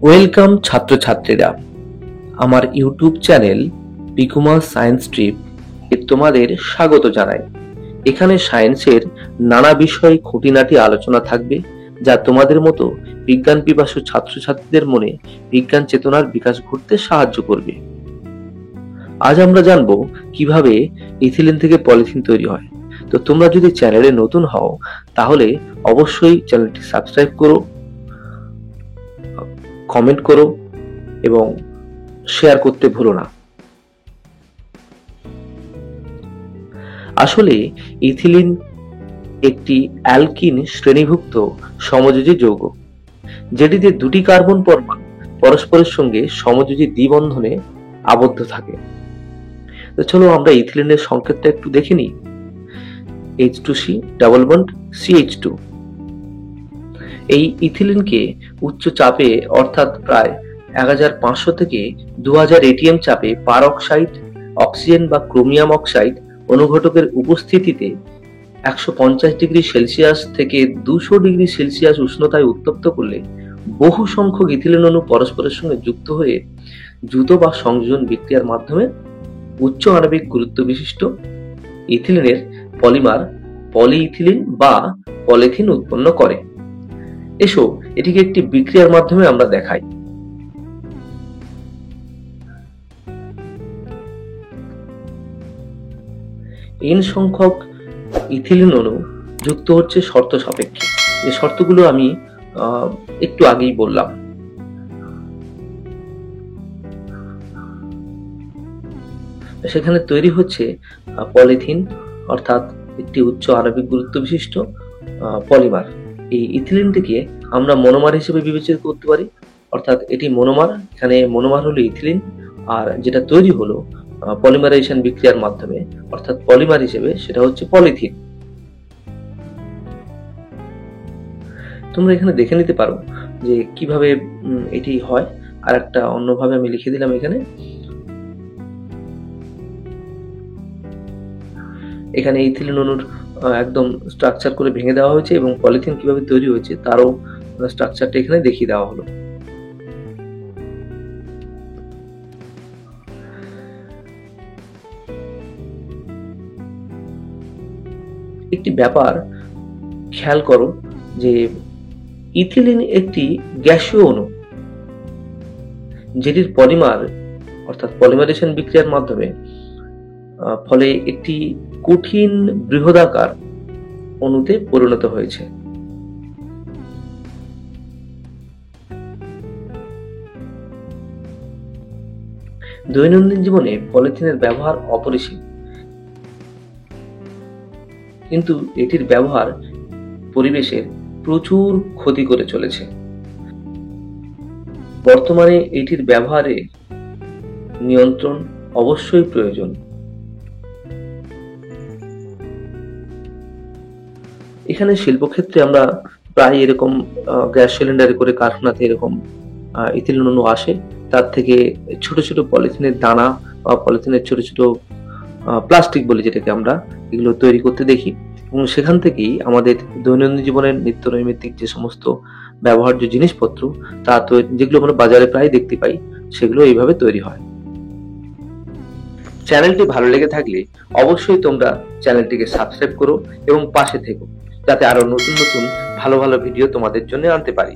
Welcome ছাত্রছাত্রীরা, আমার YouTube channel পিকুমা science trip এ তোমাদের স্বাগত জানাই। এখানে সায়েন্সের নানা বিষয়ে খুঁটিনাটি আলোচনা থাকবে, যা তোমাদের মতো বিজ্ঞান পিপাসু ছাত্রছাত্রীদের মনে বিজ্ঞান চেতনার বিকাশ ঘটতে সাহায্য করবে। আজ আমরা জানবো কিভাবে ইথিলিন থেকে পলিথিন তৈরি হয়। তো তোমরা যদি চ্যানেলে নতুন হও তাহলে অবশ্যই চ্যানেলটি সাবস্ক্রাইব করো, কমেন্ট করো এবং শেয়ার করতে ভুলো না। আসলে ইথিলিন একটি অ্যালকিন শ্রেণীভুক্ত সমযোজী যৌগ, যেটিতে দুটি কার্বন পরমাণু পরস্পরের সঙ্গে সমযোজী দ্বিবন্ধনে আবদ্ধ থাকে। তো চলো আমরা ইথিলিনের সংকেতটা একটু দেখে নিই। H2C double bond CH2। এই ইথিলিনকে উচ্চ চাপে অর্থাৎ প্রায় 1500 থেকে 2000 ATM চাপে পারঅক্সাইড, অক্সিজেন বা ক্রোমিয়াম অক্সাইড অনুঘটকের উপস্থিতিতে 150 ডিগ্রি সেলসিয়াস থেকে 200 ডিগ্রি সেলসিয়াস উষ্ণতায় উত্তপ্ত করলে বহু সংখ্যক ইথিলিন অণু পরস্পরের সঙ্গে যুক্ত হয়ে দ্রুত বা সংযোজন বিক্রিয়ার মাধ্যমে উচ্চ আণবিক গুরুত্ব বিশিষ্ট ইথিলিনের পলিমার পলিইথিলিন বা পলিথিন উৎপন্ন করে। এসো এটিকে একটি বিক্রিয়ার মাধ্যমে আমরা দেখাই। n সংখ্যক ইথিলিন অণু যুক্ত হচ্ছে শর্ত সাপেক্ষে। এই শর্তগুলো আমি একটু আগেই বললাম। সেখানে তৈরি হচ্ছে পলিথিন, অর্থাৎ একটি উচ্চ আণবিক গুরুত্ব বিশিষ্ট পলিমার। এই ইথিলিনটিকে আমরা মনোমার হিসেবে বিবেচনা করতে পারি, অর্থাৎ এটি মনোমার। এখানে মনোমার হলো ইথিলিন, আর যেটা তৈরি হলো পলিমারাইজেশন বিক্রিয়ার মাধ্যমে অর্থাৎ পলিমার হিসেবে, সেটা হচ্ছে পলিথিন। তোমরা এখানে দেখে নিতে পারো যে কিভাবে এটি হয়। আর একটা অন্যভাবে আমি লিখে দিলাম এখানে। এখানে ইথিলিন অণুর একদম স্ট্রাকচার করে ভেঙে দেওয়া হয়েছে এবং পলিথিন কিভাবে তৈরি হয়েছে তারও স্ট্রাকচারটা এখানে দেখিয়ে দেওয়া হলো। একটি ব্যাপার খেয়াল করো যে ইথিলিন একটি গ্যাসীয় অণু, যেটির পলিমার অর্থাৎ পলিমারেশন বিক্রিয়ার মাধ্যমে ফলে একটি কঠিন বৃহদাকার অণুতে পরিণত হয়েছে। দৈনন্দিন জীবনে পলিথিনের ব্যবহার অপরিসীম, কিন্তু এটির ব্যবহার পরিবেশের প্রচুর ক্ষতি করে চলেছে। বর্তমানে এটির ব্যবহারে নিয়ন্ত্রণ অবশ্যই প্রয়োজন। এখানে শিল্পক্ষেত্রে আমরা প্রায় এরকম গ্যাস সিলিন্ডারে করে কারখানাতে এরকম ইথিলিন অণু আসে, তার থেকে ছোট ছোট পলিথিনের দানা বা পলিথিনের ছোট ছোট প্লাস্টিক বলে যেটাকে আমরা, এগুলো তৈরি করতে দেখি এবং সেখান থেকেই আমাদের দৈনন্দিন জীবনের নিত্য নৈমিত্তিক যে সমস্ত ব্যবহার্য জিনিসপত্র তা যেগুলো আমরা বাজারে প্রায় দেখতে পাই, সেগুলো এইভাবে তৈরি হয়। চ্যানেলটি ভালো লেগে থাকলে অবশ্যই তোমরা চ্যানেলটিকে সাবস্ক্রাইব করো এবং পাশে থেকো, যাতে আরো নতুন নতুন ভালো ভালো ভিডিও তোমাদের জন্য আনতে পারি।